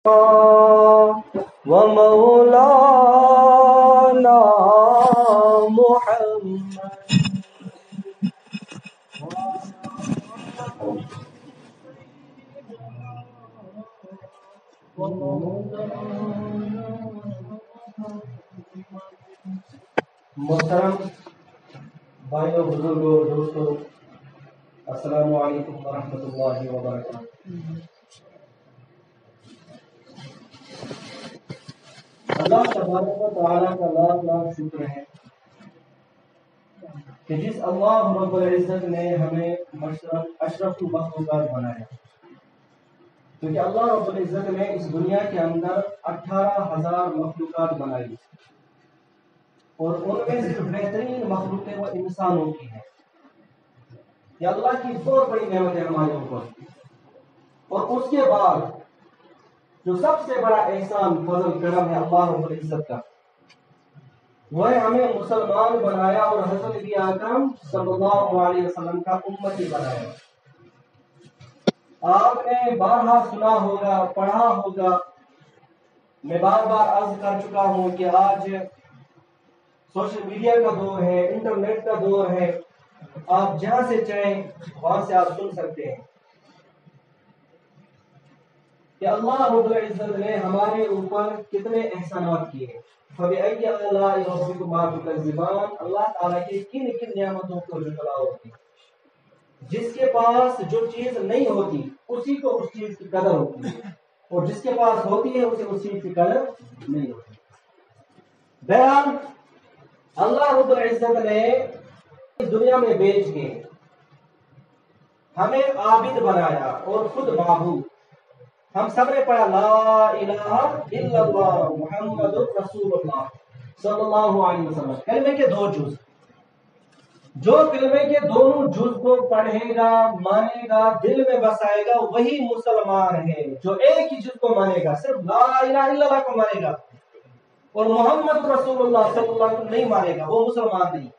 ومولانا محترم بھائیوں، بزرگوں، دوستوں، السلام علیکم ورحمۃ اللہ وبرکاتہ۔ اللہ تبارک و تعالیٰ کا لاکھ لاکھ شکر ہے کہ جس اللہ رب العزت نے ہمیں اشرف المخلوقات بنایا، کیونکہ اللہ رب العزت نے اس دنیا کے اندر 18,000 مخلوقات بنائی، اور ان میں سے جو بہترین مخلوقیں وہ انسانوں کی ہیں۔ یہ اللہ کی بہت بڑی نعمت ہے ہمارے اوپر۔ اور اس کے بعد جو سب سے بڑا احسان، فضل، کرم ہے اللہ رب العزت کا، وہ ہے ہمیں مسلمان بنایا اور حضرت نبی اکرم صلی اللہ علیہ وسلم کا امتی بنایا۔ آپ نے بارہا سنا ہوگا، پڑھا ہوگا، میں بار بار عرض کر چکا ہوں کہ آج سوشل میڈیا کا دور ہے، انٹرنیٹ کا دور ہے، آپ جہاں سے چاہیں وہاں سے آپ سن سکتے ہیں کہ اللہ رب العزت نے ہمارے اوپر کتنے احسانات کیے ہیں۔ فَبِأَيِّ آلَاءِ رَبِّكُمَا تُكَذِّبَانِ، اللہ تعالیٰ کی کن کن نعمتوں کو جھٹلا ہوتی ہے۔ جس کے پاس جو چیز نہیں ہوتی اسی کو اس چیز کی قدر ہوتی ہے، اور جس کے پاس ہوتی ہے اسے اس چیز کی قدر نہیں ہوتی۔ بہرحال اللہ رب العزت نے اس دنیا میں بیچ کے ہمیں عابد بنایا اور خود معبود۔ ہم سب نے پڑھا لا الہ الا اللہ محمد رسول اللہ صلی اللہ علیہ وسلم، کلمے کے دو جز۔ جو کلمے کے دونوں جز کو پڑھے گا، مانے گا، دل میں بسائے گا، وہی مسلمان ہے۔ جو ایک ہی جز کو مانے گا، صرف لا الہ الا اللہ کو مانے گا اور محمد رسول اللہ صلی اللہ علیہ وسلم نہیں مانے گا، وہ مسلمان نہیں۔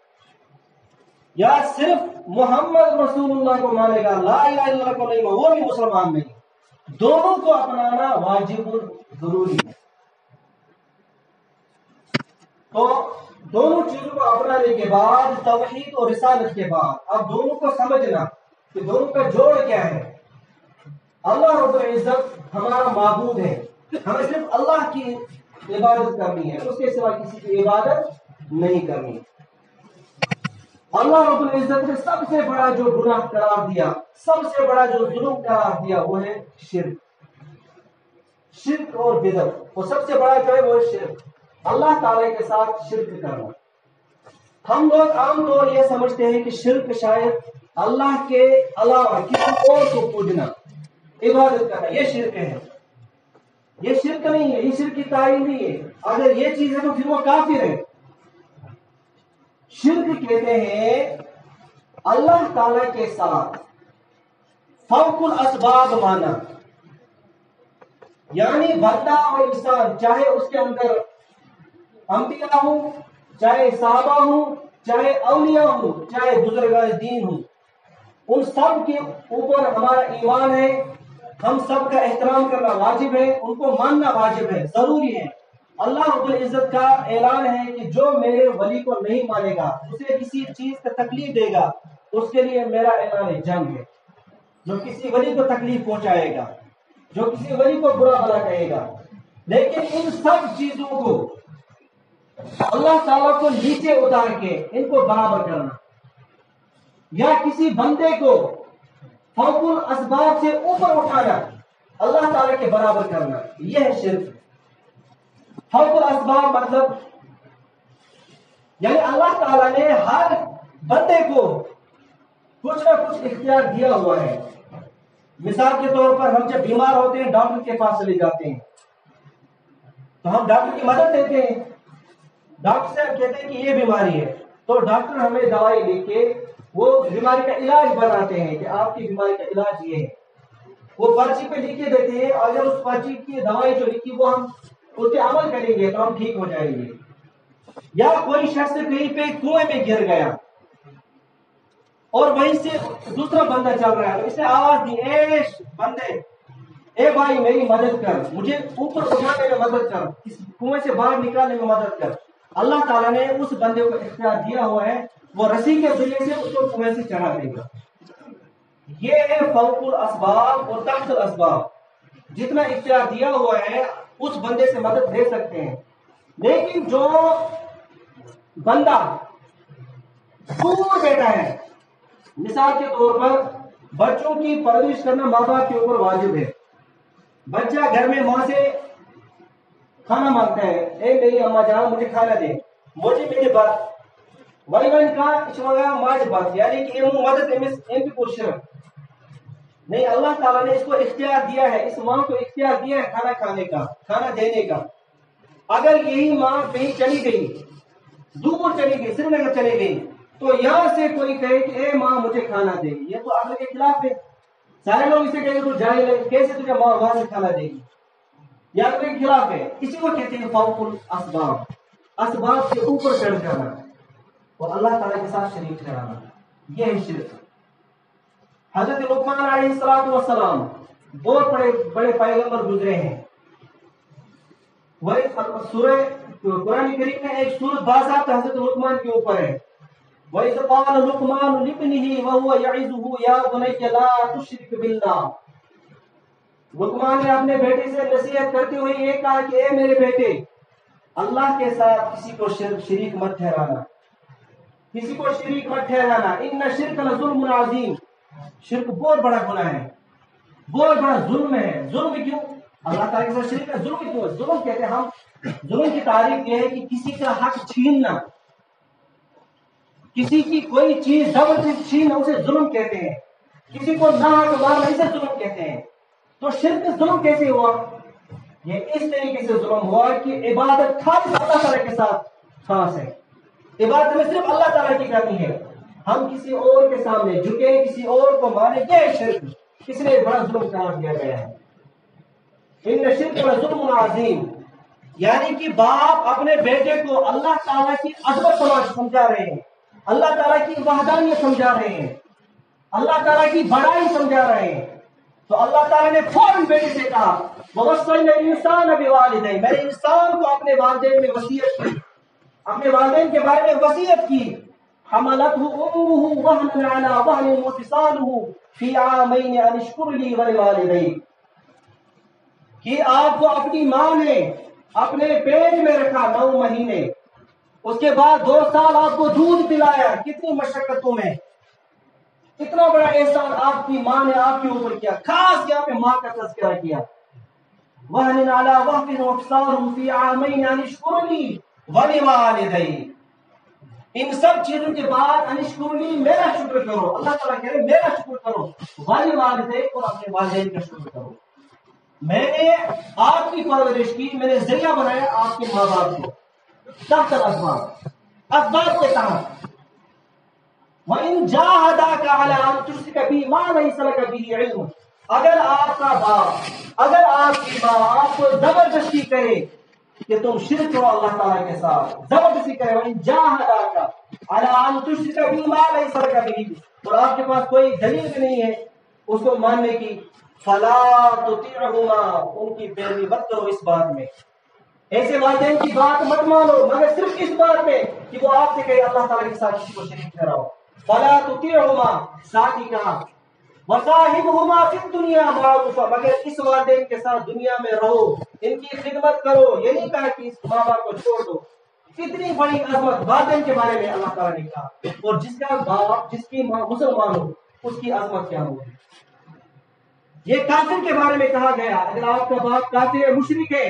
یا صرف محمد رسول اللہ کو مانے گا، لا الہ الا اللہ کو نہیں مانے، وہ بھی مسلمان نہیں۔ دونوں کو اپنانا واجب ضروری ہے۔ تو دونوں چیزوں کو اپنانے کے بعد، توحید اور رسالت کے بعد، اب دونوں کو سمجھنا کہ دونوں کا جوڑ کیا ہے۔ اللہ رب العزت ہمارا معبود ہے، ہمیں صرف اللہ کی عبادت کرنی ہے، اس کے سوا کسی کی عبادت نہیں کرنی۔ اللہ رب العزت نے سب سے بڑا جو گناہ قرار دیا، سب سے بڑا جو ظلم قرار دیا، وہ ہے شرک اور بدعت۔ اور سب سے بڑا جو ہے وہ شرک، اللہ تعالی کے ساتھ شرک کرنا۔ ہم لوگ عام طور یہ سمجھتے ہیں کہ شرک شاید اللہ کے علاوہ کسی اور کو پوجنا، عبادت کرنا، یہ شرک ہے۔ یہ شرک نہیں ہے، یہ شرک کی تعین نہیں ہے۔ اگر یہ چیز ہے تو پھر وہ کافر ہے۔ شرک کہتے ہیں اللہ تعالی کے ساتھ فوق الاسباب مانا، یعنی بندہ اور انسان، چاہے اس کے اندر انبیاء ہوں، چاہے صحابہ ہوں، چاہے اولیاء ہوں، چاہے بزرگان دین ہوں، ان سب کے اوپر ہمارا ایمان ہے، ہم سب کا احترام کرنا واجب ہے، ان کو ماننا واجب ہے، ضروری ہے۔ اللہ رب العزت کا اعلان ہے کہ جو میرے ولی کو نہیں مانے گا، اسے کسی چیز کا تکلیف دے گا، اس کے لیے میرا اعلان جنگ ہے۔ جو کسی ولی کو تکلیف پہنچائے گا، جو کسی ولی کو برا بھلا کہے گا، لیکن ان سب چیزوں کو اللہ تعالیٰ کو نیچے اتار کے ان کو برابر کرنا، یا کسی بندے کو فوق الاسباب سے اوپر اٹھانا، اللہ تعالیٰ کے برابر کرنا، یہ ہے شرک۔ فوق الاسباب مطلب یعنی اللہ تعالیٰ نے ہر بندے کو کچھ نہ کچھ اختیار دیا ہوا ہے۔ مثال کے طور پر ہم جب بیمار ہوتے ہیں ڈاکٹر کے پاس چلے جاتے ہیں، تو ہم ڈاکٹر کی مدد لیتے ہیں۔ ڈاکٹر سے ہم کہتے ہیں کہ یہ بیماری ہے، تو ڈاکٹر ہمیں دوائی لکھ کے وہ بیماری کا علاج بناتے ہیں کہ آپ کی بیماری کا علاج یہ ہے۔ وہ پرچی پہ لکھ کے دیتے ہیں، اور اگر اس پرچی کی دوائی جو لکھی وہ ہم اس پہ عمل کریں گے تو ہم ٹھیک ہو جائیں گے۔ یا کوئی شخص کہیں پہ کنویں میں گر گیا اور وہیں سے دوسرا بندہ چل رہا ہے، تو اس نے آواز دی، اے بندے اے بھائی میری مدد کر، مجھے اوپر اٹھانے میں مدد کر، اس کنویں سے باہر نکالنے میں مدد کر۔ اللہ تعالیٰ نے اس بندے کو اختیار دیا ہوا ہے، وہ رسی کے ذریعے سے اس کو کنویں سے چڑھا دے گا۔ یہ ہے فوق الاسباب اور تحت الاسباب، جتنا اختیار دیا ہوا ہے اس بندے سے مدد لے سکتے ہیں۔ لیکن جو بندہ دور بیٹھا ہے، مثال کے طور پر بچوں کی پرورش کرنا ماں باپ کے اوپر واجب ہے۔ بچہ گھر میں ماں سے کھانا مانگتا ہے، اے میری اما جان مجھے کھانا دے، مجھے میرے بات وائن کا اشماغا ماج بات، یعنی کہ یہ مدد ان کی پرشر نہیں۔ اللہ تعالیٰ نے اس کو اختیار دیا ہے، اس ماں کو اختیار دیا ہے کھانا کھانے کا، کھانا دینے کا۔ اگر یہی ماں کہیں چلی گئی، دور چلی گئی، سری نگر چلی گئی، تو یہاں سے کوئی کہے کہ اے ماں مجھے کھانا دے، یہ تو عقل کے خلاف ہے۔ سارے لوگ اسے کہیں تو جاہل ہے، کیسے تجھے ماں وہاں سے کھانا دے گی، یہ عقل کے خلاف ہے۔ اسی کو کہتے ہیں فوق الاسباب، اسباب سے اوپر چڑھ جانا اور اللہ تعالیٰ کے ساتھ شریک ٹھہرانا، یہ ہے شرک۔ حضرت لقمان علیہ السلام بہت بڑے پیغمبر گزرے ہیں۔ وہی سورہ قرآن کریم میں ایک سورت باضابطہ حضرت لقمان کے اوپر ہے۔ وَإِذْ قَالَ لُقْمَانُ لِابْنِهِ وَهُوَ يَعِظُهُ يَا بُنَيَّ لَا تُشْرِكْ بِاللَّهِ۔ لقمان نے اپنے بیٹے سے نصیحت کرتے ہوئے یہ کہا کہ اے میرے بیٹے، اللہ کے ساتھ کسی کو شریک مت ٹھہرانا، کسی کو شریک مت ٹھہرانا۔ ان الشرک لظلم عظیم، شرک بہت بڑا گناہ ہے، بہت بڑا ظلم ہے۔ ظلم کیوں؟ اللہ تعالیٰ کے ساتھ شریک ہے، ظلم کیوں؟ ظلم کہتے ہیں ہم، ظلم کی تعریف یہ ہے کہ کسی کا حق چھیننا، کسی کی کوئی چیز زبردستی چھیننا، اسے ظلم کہتے ہیں۔ کسی کو ناحق مارنا، اسے ظلم کہتے ہیں۔ تو شرک ظلم کیسے ہوا؟ یہ اس طریقے سے ظلم ہوا کہ عبادت خاص اللہ تعالیٰ کے ساتھ خاص ہے، عبادت میں صرف اللہ تعالیٰ کی کرنی ہے۔ ہم کسی اور کے سامنے جھکے، کسی اور کو مانے، یہ شرک اس لیے بڑا ظلم قرار دیا گیا ہے۔ ان الشرک لظلم عظیم، یعنی کہ باپ اپنے بیٹے کو اللہ تعالیٰ کی عظمت سمجھا رہے ہیں، اللہ تعالیٰ کی وحدانیت سمجھا رہے ہیں، اللہ تعالیٰ کی بڑائی سمجھا رہے ہیں۔ تو اللہ تعالیٰ نے فوراً بیٹے سے کہا وَوَصَّيْنَا الْإِنسَانَ بِوَالِدَيْهِ، میں نے انسان کو اپنے والدین میں وصیت کی، اپنے والدین کے بارے میں وصیت کی۔ حَمَلَتْهُ أُمُّهُ وَهْنًا عَلَىٰ وَهْنٍ وَفِصَالُهُ فِي عَامَيْنِ أَنِ اشْكُرْ لِي وَلِوَالِدَيْكَ، کہ آپ کو اپنی ماں نے اپنے پیٹ میں رکھا 9 مہینے، اس کے بعد 2 سال آپ کو دودھ پلایا، کتنی مشقتوں میں، اتنا بڑا احسان آپ کی ماں نے آپ کے اوپر کیا۔ خاص یہاں پہ ماں کا تذکرہ کیا، وَهْنٍ عَلَىٰ وَهْنٍ وَفِصَالُهُ فِي عَامَيْنِ أَنِ اشْكُرْ لِي وَلِوَالِدَيْكَ۔ ان سب چیزوں کے بعد انشکر لی، میرا شکر کرو، اللہ تعالیٰ کہہ رہے میرا شکر کرو، وَلِوَالِدَيْكَ، اور اپنے والدین کا شکر کرو۔ میں نے آپ کی پرورش کی، میں نے ذریعہ بنایا آپ کے ماں باپ کو، تحت الاسباب، اسباب کے تحت۔ وَإِن جَاهَدَاكَ عَلَىٰ أَن تُشْرِكَ بِي مَا لَيْسَ لَكَ بِهِ عِلْمٌ، اگر آپ کا باپ، اگر آپ کی ماں آپ کو زبردستی کرے کہ تم شرک کرو اللہ تعالیٰ کے ساتھ، زبردستی کرے، وَإِن جَاهَدَاكَ عَلَىٰ أَن تُشْرِكَ بِي مَا لَيْسَ لَكَ بِهِ، اور آپ کے پاس کوئی دلیل بھی نہیں ہے اس کو ماننے کی، فَلَا تُطِعْهُمَا، ان کی پیروی مت کرو اس بات میں، ایسے والدین کی بات مت مانو مگر صرف اس بات میں کہ وہ آپ سے کہے اللہ تعالیٰ کے ساتھ کسی کو شریک ٹھہراؤ۔ فَلَا تُطِعْهُمَا، ساتھ ہی کہا وَصَاحِبْهُمَا فِي الدُّنْيَا مَعْرُوفًا، مگر اس والدین کے ساتھ دنیا میں رہو، ان کی خدمت کرو، یہ نہیں کہا کہ اس ماں باپ کو چھوڑ دو۔ کتنی بڑی عظمت والدین کے بارے میں اللہ تعالیٰ نے کہا، اور جس کا باپ، جس کی ماں مسلمان ہو، اس کی عظمت کیا ہوگی۔ یہ کافر کے بارے میں کہا گیا، اگر آپ کا باپ کافر ہے، مشرک ہے،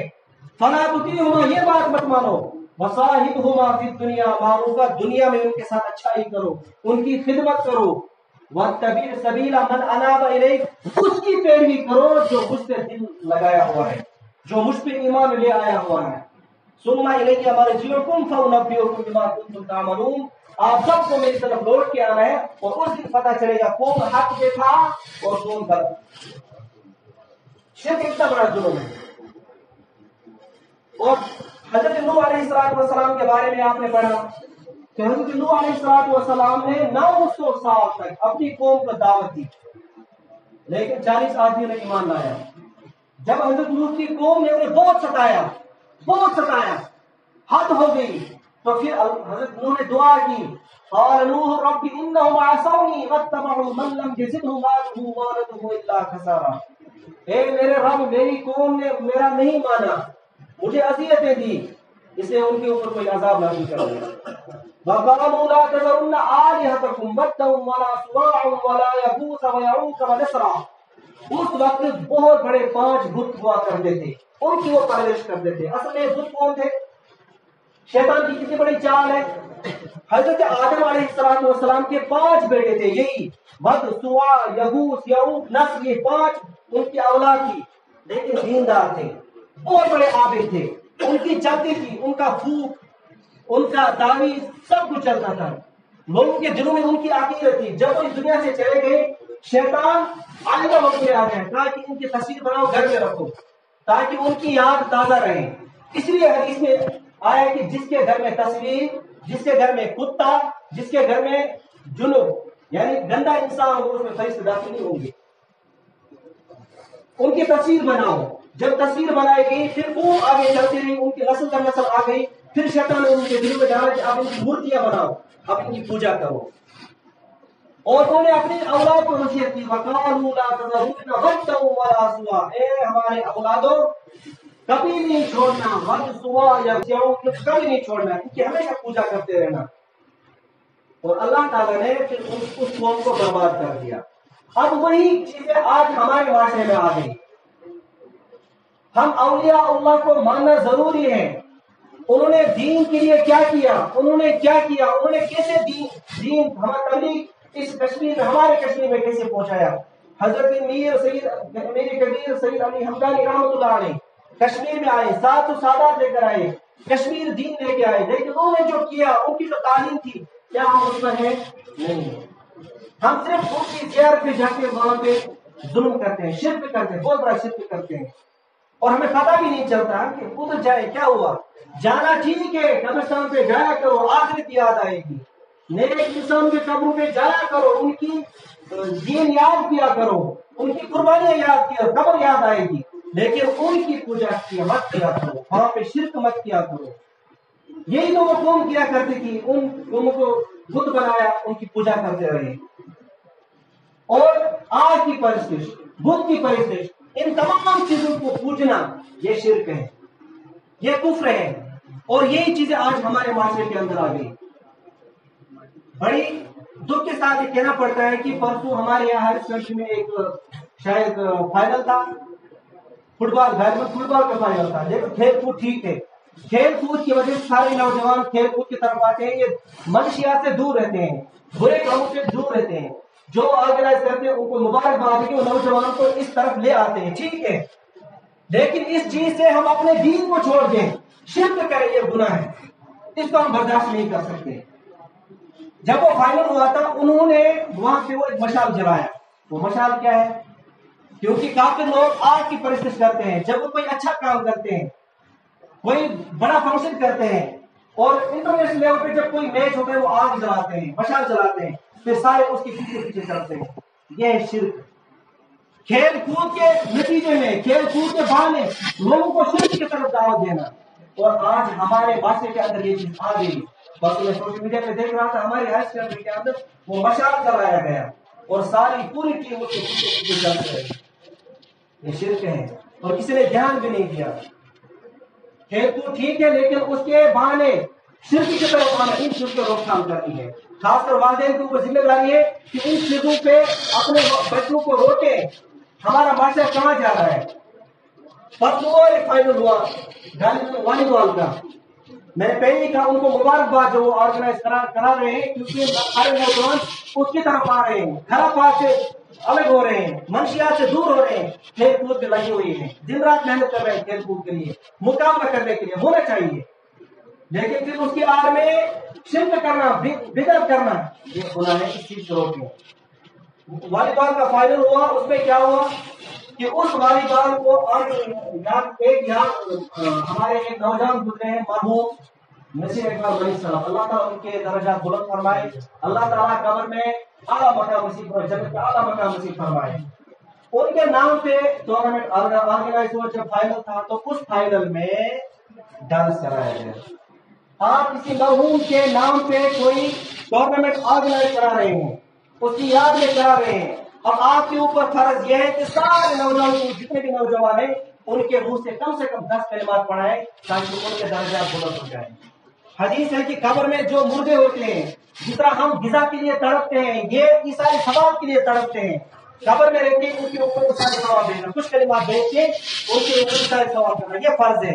فَلَا تُطِعْهُمَا، یہ بات مت مانو، وَصَاحِبْهُمَا فِي الدُّنْيَا مَعْرُوفًا، دنیا میں ان کے ساتھ اچھائی کرو، ان کی خدمت کرو، وَاتَّبِعْ سَبِيلَ مَنْ أَنَابَ إِلَيْكَ، اس کی پیروی کرو جو مجھ سے دل لگایا ہوا ہے، جو مجھ پہ ایمان لے آیا ہوا ہے۔ ثُمَّ إِلَيَّ مَرْجِعُكُمْ فَأُنَبِّئُكُم بِمَا كُنتُمْ تَعْمَلُونَ، آپ سب کو میری طرف لوٹ کے آنا ہے، اور اس دن پتہ چلے گا کون حق پہ تھا اور کون غلط۔ شرک اتنا بڑا ظلم ہے۔ اور حضرت نوح علیہ السلام کے بارے میں آپ نے پڑھا کہ حضرت نوح علیہ السلام نے 900 سال تک اپنی قوم کو دعوت دی، لیکن 40 آدمیوں نے ایمان لایا۔ جب حضرت نوح کی قوم نے انہیں بہت ستایا حد ہو گئی، تو پھر حضرت نوح نے دعا کی، قال نوح رب انہم عصونی واتبعوا من لم یزدہ مالہ وولدہ الا خسارا، اے میرے رب میری قوم نے میرا نہیں مانا، مجھے اذیتیں دی، اس لیے ان کے اوپر کوئی عذاب نازل کر دیا۔ وقالوا لا تذرن آلہتکم ودا ولا سواعا ولا یغوث ویعوق ونسرا، اس وقت بہت بڑے 5 بت ہوا کرتے تھے، ان کی وہ پرورش کرتے تھے۔ اصل میں بت کون تھے؟ شیطان کی کتنی بڑی چال ہے، حضرت آدم علیہ السلام کے 5 بیٹے تھے، یہی ود، سواع، یغوث، یعوق، نسر، یہ 5 ان کی اولاد تھی، لیکن دیندار تھے، بہت بڑے عابد تھے، ان کی چلتی تھی، ان کا پھوک، ان کا تعویذ سب کچھ چلتا تھا، لوگوں کے دلوں میں ان کی عقیدت تھی۔ جب وہ اس دنیا سے چلے گئے، شیطان آئندہ وقت میں آ گیا، کہا کہ ان کی تصویر بناؤ، گھر میں رکھو تاکہ ان کی یاد تازہ رہے۔ اس لیے حدیث میں آیا کہ جس کے گھر میں تصویر، جس کے گھر میں کتا، جس کے گھر میں جنب یعنی گندا انسان ہو، اس میں فرشتے داخل نہیں ہوں گے۔ ان کی تصویر بناؤ، جب تصویر بنائی گئی پھر وہ آگے چلتی رہی، ان کی نسل در نسل آ گئی، پھر شیطان نے ان کے دل میں ڈالا کہ آپ ان کی مورتیاں بناؤ، آپ ان کی پوجا کرو، اور انہوں نے اپنی اولاد کو نصیحت کی، وقالوا لا تذرن ودا ولا سواع، اے ہمارے اولادوں کبھی نہیں چھوڑنا ود، سواع یا یعوق، کبھی نہیں چھوڑنا، ان کی ہمیشہ پوجا کرتے رہنا۔ اور اللہ تعالیٰ نے پھر اس قوم کو برباد کر دیا۔ اب وہی چیزیں آج ہمارے معاشرے میں آ گئی۔ ہم اولیاء اللہ کو ماننا ضروری ہے، انہوں نے دین کے لیے کیا کیا، انہوں نے کیسے دین ہمارا تبلیغ اس کشمیر میں، ہمارے کشمیر میں کیسے پہنچایا۔ حضرت میر کبیر سید علی حمدانی رحمۃ اللہ علیہ کشمیر میں آئے، سات و سادات لے کر آئے، کشمیر دین لے کے آئے، لیکن انہوں نے جو کیا، ان کی جو تعلیم تھی، کیا ہم اس پر ہیں؟ نہیں۔ ہم صرف ان کی زیارت پہ جا کے وہاں پہ ظلم کرتے ہیں، شرک کرتے ہیں، بہت بڑا شرک کرتے ہیں، اور ہمیں پتہ بھی نہیں چلتا کہ ادھر جائے کیا ہوا۔ جانا ٹھیک ہے، قبرستان پہ جایا کرو، آخرت یاد آئے گی، نیک انسان کے قبروں پہ جایا کرو، ان کی دین یاد کیا کرو، ان کی قربانیاں یاد کیا، قبر یاد آئے گی، لیکن ان کی پوجا مت کیا کرو، وہاں پہ شرک مت کیا کرو۔ یہی تو وہ قوم کیا کرتی تھی، ان قوموں کو بت بنایا، ان کی پوجا کرتے رہے، اور آج کی پرستش، بت کی پرستش، ان تمام چیزوں کو پوجنا یہ شرک ہے، یہ کفر ہے، اور یہی چیزیں آج ہمارے معاشرے کے اندر آ گئی۔ بڑی دکھ کے ساتھ یہ کہنا پڑتا ہے کہ پرسوں ہمارے یہاں ہر کنٹری میں ایک شاید فائنل تھا، فٹ بال کا فائنل تھا، لیکن کھیل کود ٹھیک ہے، کھیل کود کی وجہ سے سارے نوجوان کھیل کود کی طرف آتے ہیں، یہ منشیات سے دور رہتے ہیں، برے کاموں سے دور رہتے ہیں، جو آرگنائز کرتے ہیں ان کو مبارکباد ہے کہ وہ نوجوانوں کو اس طرف لے آتے ہیں، ٹھیک ہے، لیکن اس چیز سے ہم اپنے دین کو چھوڑ دیں، شرک کریں، یہ گناہ ہے، اس کو ہم برداشت نہیں کر سکتے۔ جب وہ فائنل ہوا تھا، انہوں نے وہاں پہ وہ ایک مشال جلایا، وہ مشال کیا ہے؟ کیونکہ کافی لوگ آگ کی پرستش کرتے ہیں، جب وہ کوئی اچھا کام کرتے ہیں، کوئی بڑا فنکشن کرتے ہیں، اور انٹرنیشنل لیول پہ جب کوئی میچ ہوتا ہے وہ آگ جلاتے ہیں، مشال جلاتے ہیں، پھر سارے اس کے پیچھے چلتے ہیں، یہ ہے شرک۔ کھیل کود کے نتیجے میں، کھیل کود کے بہانے لوگوں کو شرک کی طرف دعوت دینا، اور آج ہمارے معاشرے کے اندر یہ چیز آ گئی۔ بس میں سوشل میڈیا پہ دیکھ رہا تھا، ہماری ہائر سیکنڈری کے اندر وہ مشال کرایا گیا، اور ساری پوری ٹیم اس کے پیچھے چلتے رہی، یہ شرک ہے، اور کسی نے دھیان بھی نہیں دیا۔ کھیل کود ٹھیک ہے، لیکن اس کے بہانے شرک کی طرف آنا، ان شرک کو روک تھام کرنی ہے۔ خاص کر والدین کے اوپر ذمہ داری ہے کہ ان چیزوں پہ اپنے بچوں کو روکیں۔ ہمارا معاشرہ کہاں جا رہا ہے؟ پرسوں ایک فائنل ہوا والی بال کا، میں نے پہلے ہی کہا ان کو مبارکباد جو وہ آرگنائز کرا رہے ہیں، کیونکہ سارے نوجوان اس کی طرف آ رہے ہیں، خراب بات سے الگ ہو رہے ہیں، منشیات سے دور ہو رہے ہیں، کھیل کود میں لگے ہوئے ہیں، دن رات محنت کر رہے ہیں کھیل کود کے لیے، مقابلہ کرنے کے لیے، ہونا چاہیے، لیکن پھر اس کی آڑ میں شرک کرنا، بدعت کرنا، یہ گناہ ہے، اس چیز کو روکیں۔ والی بال کا فائنل ہوا، اس میں کیا ہوا کہ اس والی بال کو ہمارے ایک نوجوان گزرے ہیں، مرحوم نصیر اقبال ملک صاحب، اللہ تعالیٰ ان کے درجات بلند فرمائے، اللہ تعالیٰ قبر میں اعلیٰ مقام نصیب فرمائے، جنت کا اعلیٰ مقام نصیب فرمائے۔ ان کے نام پہ ٹورنامنٹ آرگنائز ہوا. جب فائنل تھا تو اس فائنل میں ڈانس کرایا گیا. آپ کسی مرحوم کے نام پہ کوئی ٹورنامنٹ آرگنائز کرا رہے ہیں, اس کی یاد میں کرا رہے ہیں. اب آپ کے اوپر فرض یہ ہے کہ سارے نوجوان جتنے بھی نوجوان ہیں ان کے منہ سے کم 10 کلمات پڑھائیں تاکہ ان کے درجات بلند ہو جائیں. حدیث ہے کہ قبر میں جو مردے ہوتے ہیں, جس طرح ہم غذا کے لیے تڑپتے ہیں, یہ عیسائی ثواب کے لیے تڑپتے ہیں. قبر میں رہتے ان کے اوپر سارے ثواب دینا, کچھ کلمات بھیج کے ان کے اوپر سارے ثواب کرنا, یہ فرض ہے.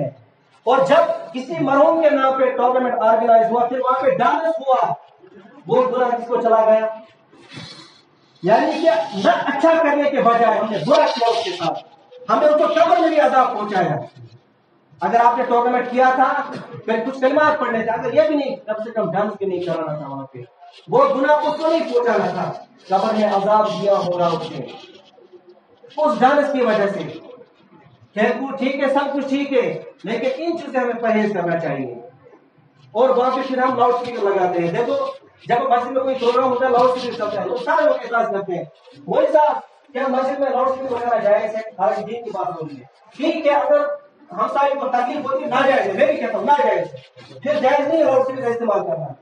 اور جب کسی مرحوم کے نام پہ ٹورنامنٹ آرگنائز ہوا, پھر وہاں پہ ڈانس ہوا, وہ برا کس کو چلا گیا؟ یعنی کہ نہ اچھا کرنے کے بجائے ہم نے برا کیا اس کے ساتھ, ہمیں اس کو قبر میں بھی عذاب پہنچایا. اگر آپ نے ٹورنامنٹ کیا تھا پھر کچھ کلمات پڑھنے تھے, اگر یہ بھی نہیں کم سے کم ڈانس بھی نہیں کرانا تھا, وہاں پہ وہ گناہ اس کو نہیں پہنچانا تھا, قبر میں عذاب دیا ہوگا اس نے اس ڈانس کی وجہ سے. کھیل کود ٹھیک ہے, سب کچھ ٹھیک ہے, لیکن ان چیزوں سے ہمیں پرہیز کرنا چاہیے. اور وہاں پہ پھر ہم لاؤڈ اسپیکر لگاتے ہیں. دیکھو جب مسجد میں کوئی پروگرام ہوتا ہے لاؤڈ اسپیکر چلتا ہے, لوگ سارے لوگ اعتراض کرتے ہیں, وہی صاحب کیا مسجد میں لاؤڈ اسپیکر لگانا جائز ہے؟ حالانکہ دین کی بات ہو رہی ہے. ٹھیک ہے, اگر ہم سارے کو تکلیف ہوتی ہے ناجائز ہے, میں بھی کہتا ہوں ناجائز ہے, پھر جائز نہیں ہے لاؤڈ اسپیکر کا استعمال کرنا,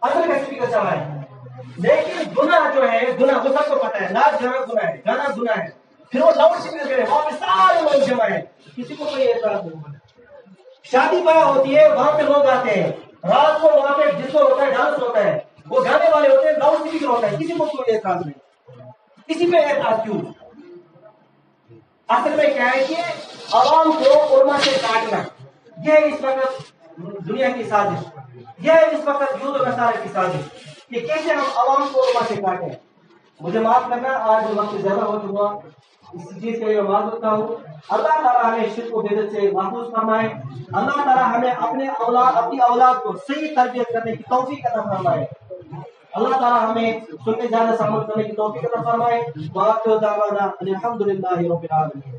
اصل کا اسپیکر چلائیں. لیکن گناہ جو ہے, گناہ وہ سب کو پتا ہے, ناچ گانا گناہ ہے, گانا گناہ ہے, پھر وہ لاؤڈ اسپیکر کرے, وہاں پہ سارے لوگ جمع ہیں, کسی کو کوئی اعتراض نہیں ہوتا. شادی بیاہ ہوتی ہے, وہاں پہ لوگ آتے ہیں, رات کو وہاں پہ ڈسکو ہوتا ہے, ڈانس ہوتا ہے, وہ گانے والے ہوتے ہیں, لاؤڈ اسپیکر ہوتا ہے, کسی کو کوئی اعتراض نہیں. کسی پہ اعتراض کیوں؟ اصل میں کیا ہے کہ عوام کو علماء سے کاٹنا, یہ اس وقت دنیا کی سازش, یہ اس وقت یہود و نصارہ کی سازش کہ کیسے ہم عوام کو علماء سے کاٹیں. مجھے معاف کرنا, آج وقت زیادہ ہو چکا, اس چیز کے لیے معاف کرتا ہوں. اللہ تعالیٰ ہمیں شرک و بدعت سے محفوظ فرمائے. اللہ تعالیٰ ہمیں اپنی اولاد کو صحیح تربیت کرنے کی توفیق عطا فرمائے. اللہ تعالیٰ ہمیں سننے جانے سے عمل کرنے کی توفیق عطا فرمائے. وآخر دعوانا الحمدللہ رب العالمین.